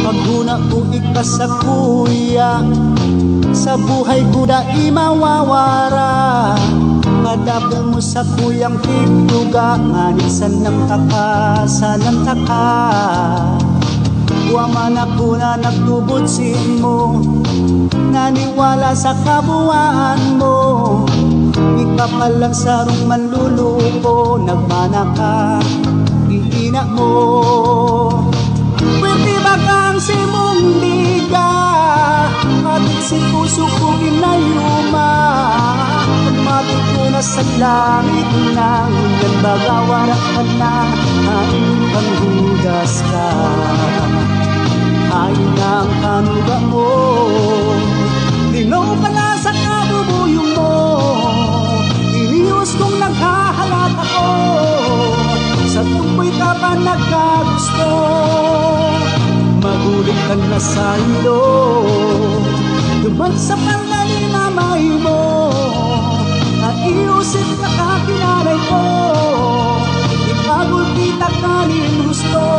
Paguna ko ikasakuya, sa buhay ko na imawawara. Kadapong mo sa kuyang pigtuga, manisan ng sanang taka. Waman ako na nagtubutsin mo, naniwala sa kabuuan mo. Ikaw pa lang sarong manluluko, nagmana ka, iina mo. Pwede ba kang simong liga, ating si puso ko inayuma. Pagmatik ko na sa langit na, yan bagawara ka na, ang panghugas ka. Ay ng kanuga mo, linaw ka na sa kabubuyong mo. Inius kong naghahalat ako, sa tumboy ka ba nagkagusto? Magulit ka na sa ilo, duman sa pangaling mamay mo. Naiusip ka kakinanay ko, ipagul kita kanin gusto.